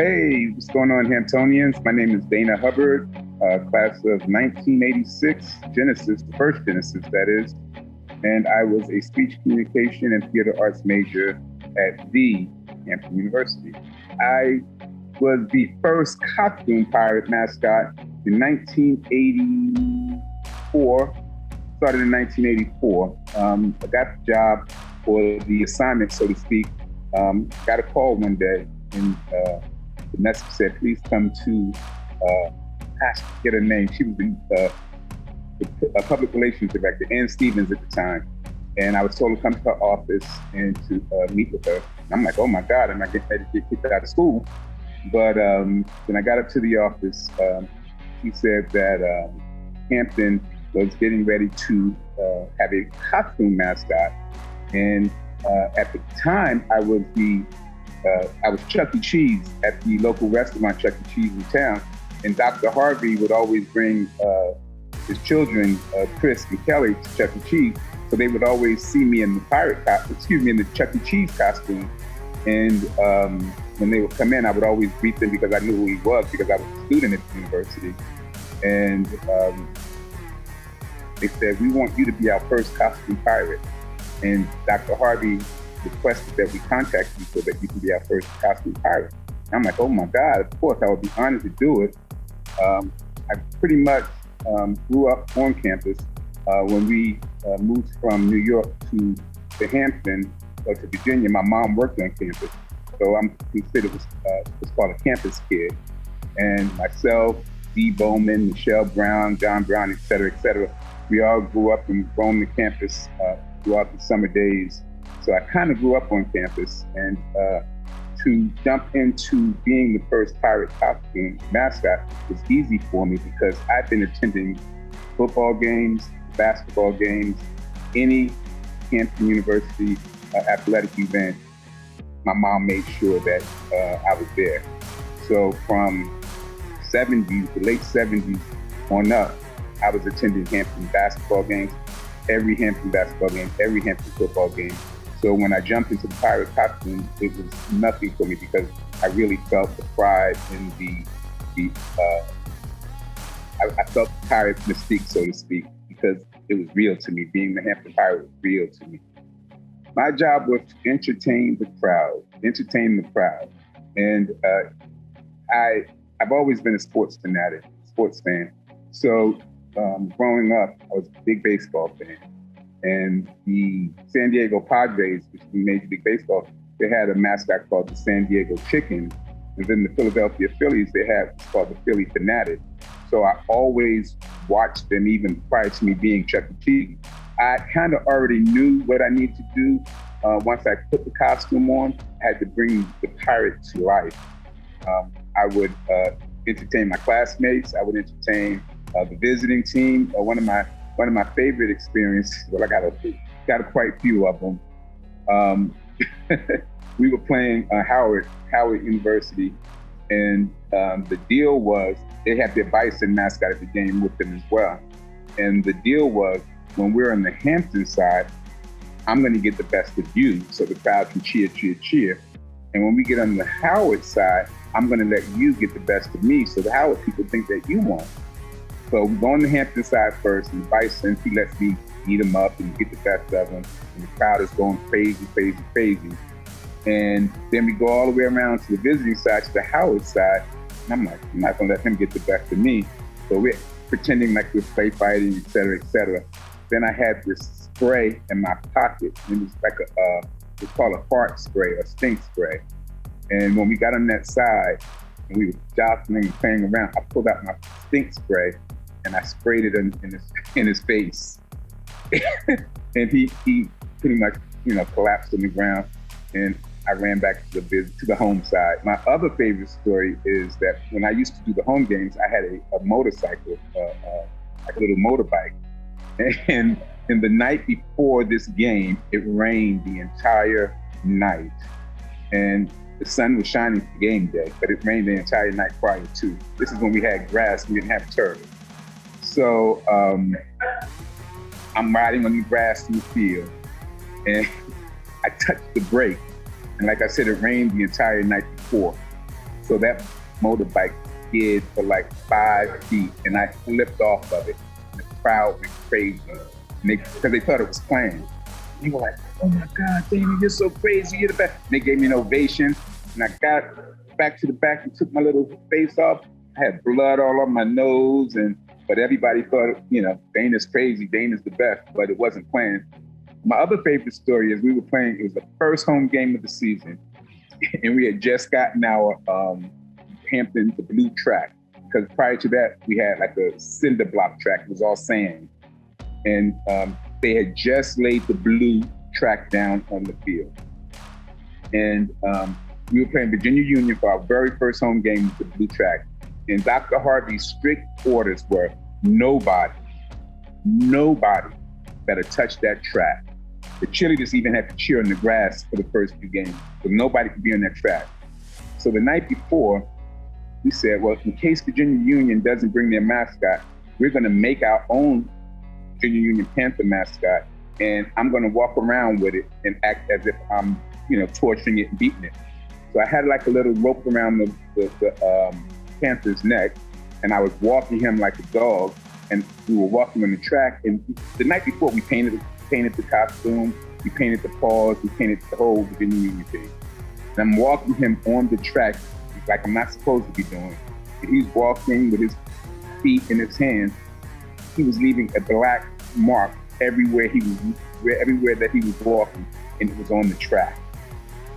Hey, what's going on, Hamptonians? My name is Dana Hubbard, class of 1986, Genesis, the first Genesis, that is. And I was a speech communication and theater arts major at the Hampton University. I was the first costume pirate mascot in 1984, started in 1984. I got the job for the assignment, so to speak. Got a call one day and the message said, please come to, I forget her name. She was the public relations director, Ann Stevens at the time. And I was told to come to her office and to meet with her. And I'm like, oh my God, am I getting ready to get kicked out of school? But when I got up to the office, she said that Hampton was getting ready to have a costume mascot. And at the time, I was Chuck E. Cheese at the local restaurant, Chuck E. Cheese in town. And Dr. Harvey would always bring his children, Chris and Kelly, to Chuck E. Cheese. So they would always see me in the in the Chuck E. Cheese costume. And when they would come in, I would always greet them because I knew who he was because I was a student at the university. And they said, we want you to be our first costume pirate. And Dr. Harvey requested that we contact you so that you can be our first costume pirate. And I'm like, oh my God, of course, I would be honored to do it. I pretty much grew up on campus. When we moved from New York to Hampton, or to Virginia, my mom worked on campus. So I'm considered what's called a campus kid. And myself, Dee Bowman, Michelle Brown, John Brown, et cetera, we all grew up and roamed the campus throughout the summer days. So I kind of grew up on campus, and to jump into being the first pirate costume mascot was easy for me because I've been attending football games, basketball games, any Hampton University athletic event. My mom made sure that I was there. So from the late 70s on up, I was attending Hampton basketball games, every Hampton basketball game, every Hampton football game. So when I jumped into the pirate costume, it was nothing for me because I really felt the pride in I felt the pirate mystique, so to speak, because it was real to me. Being the Hampton Pirate was real to me. My job was to entertain the crowd. And I've always been a sports fan. So growing up, I was a big baseball fan. And the San Diego Padres, which is Major League Baseball, they had a mascot called the San Diego Chicken. And then the Philadelphia Phillies, they had what's called the Philly Fanatic. So I always watched them even prior to me being Chuck E. Cheese. I kind of already knew what I needed to do. Once I put the costume on, I had to bring the pirate to life. I would entertain my classmates. I would entertain the visiting team. One of my favorite experiences, well, I got quite a few of them. We were playing Howard University, and the deal was they had their bison mascot at the game with them as well. And the deal was when we're on the Hampton side, I'm going to get the best of you so the crowd can cheer. And when we get on the Howard side, I'm going to let you get the best of me so the Howard people think that you won. So we go on the Hampton side first, and the Bison, he lets me eat them up and get the best of them. And the crowd is going crazy. And then we go all the way around to the visiting side, to the Howard side. And I'm like, I'm not going to let him get the best of me. So we're pretending like we're play fighting, et cetera. Then I had this spray in my pocket. And it was like it's called a fart spray, a stink spray. And when we got on that side, and we were jostling and playing around, I pulled out my stink spray and I sprayed it in his face. And he pretty much, collapsed on the ground, and I ran back to the home side. My other favorite story is that when I used to do the home games, I had a motorcycle, like a little motorbike. And the night before this game, it rained the entire night. And the sun was shining for game day, but it rained the entire night prior to. This is when we had grass, we didn't have turf. So I'm riding on the grass in the field, and I touched the brake. And like I said, it rained the entire night before. So that motorbike skid for like 5 feet, and I flipped off of it. And the crowd went crazy because they thought it was planned. They were like, "Oh my God, Damon, you're so crazy, you're the best." And they gave me an ovation, and I got back to the back and took my little face off. I had blood all on my nose, but everybody thought, Dana's crazy, Dana's the best, but it wasn't planned. My other favorite story is we were playing, it was the first home game of the season, and we had just gotten our Hampton, the blue track, because prior to that, we had like a cinder block track, it was all sand. And they had just laid the blue track down on the field. And we were playing Virginia Union for our very first home game with the blue track. And Dr. Harvey's strict orders were nobody better touch that track. The cheerleaders even had to cheer on the grass for the first few games, so nobody could be on that track. So the night before, we said, well, in case Virginia Union doesn't bring their mascot, we're gonna make our own Virginia Union Panther mascot, and I'm gonna walk around with it and act as if I'm, torturing it and beating it. So I had like a little rope around the Panther's neck, and I was walking him like a dog, and we were walking on the track. And the night before, we painted the costume, we painted the paws, we painted the whole Virginia Union thing. And I'm walking him on the track like I'm not supposed to be doing. And he's walking with his feet in his hands. He was leaving a black mark everywhere that he was walking, and it was on the track.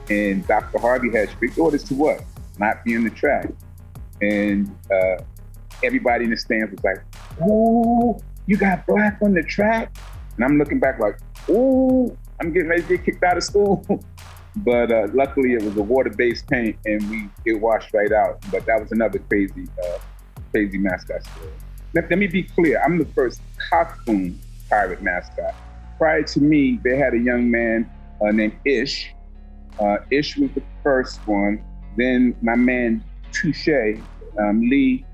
And Dr. Harvey had strict orders to what? Not be on the track. And everybody in the stands was like, "Ooh, you got black on the track?" And I'm looking back like, "Ooh, I'm getting ready to get kicked out of school." But luckily it was a water-based paint, and it washed right out. But that was another crazy mascot story. Let me be clear, I'm the first costume pirate mascot. Prior to me, they had a young man named Ish. Ish was the first one. Then my man Touche, Lee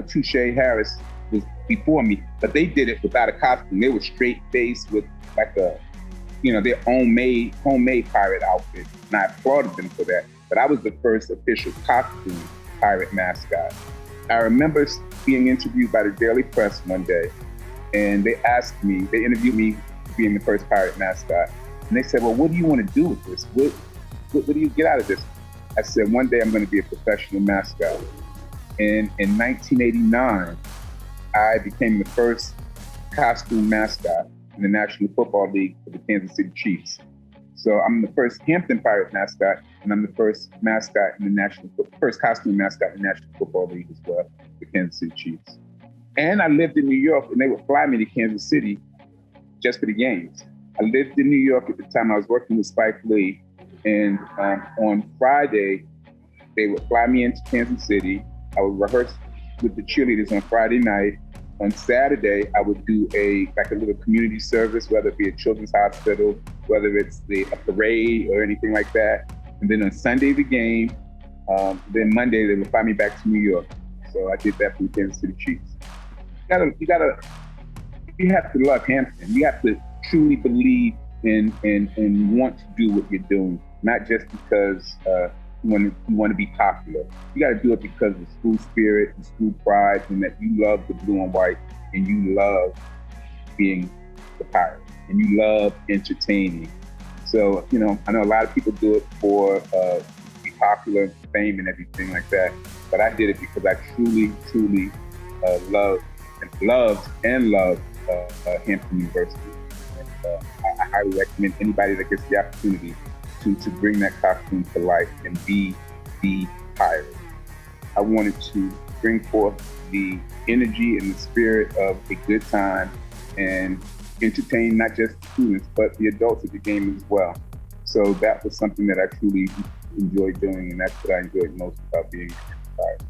Touche Harris was before me, but they did it without a costume. They were straight faced with like their homemade pirate outfit. And I applauded them for that. But I was the first official costume pirate mascot. I remember being interviewed by the Daily Press one day, and they interviewed me being the first pirate mascot. And they said, "Well, what do you want to do with this? What do you get out of this?" I said, "One day I'm going to be a professional mascot." And in 1989, I became the first costume mascot in the National Football League for the Kansas City Chiefs. So I'm the first Hampton Pirate mascot, and I'm the first first costume mascot in the National Football League as well, the Kansas City Chiefs. And I lived in New York, and they would fly me to Kansas City just for the games. I lived in New York at the time. I was working with Spike Lee, and on Friday, they would fly me into Kansas City. I would rehearse with the cheerleaders on Friday night. On Saturday, I would do a little community service, whether it be a children's hospital, whether it's a parade or anything like that. And then on Sunday, the game. Then Monday, they would fly me back to New York. So I did that for the Kansas City Chiefs. You have to love Hampton. You have to truly believe in want to do what you're doing, not just because you want to be popular. You got to do it because of school spirit and school pride, and that you love the blue and white, and you love being the pirate, and you love entertaining. So, I know a lot of people do it for be popular, fame, and everything like that. But I did it because I truly loved Hampton University. And, I highly recommend anybody that gets the opportunity to bring that costume to life and be the pirate. I wanted to bring forth the energy and the spirit of a good time and entertain not just the students, but the adults at the game as well. So that was something that I truly enjoyed doing, and that's what I enjoyed most about being a pirate.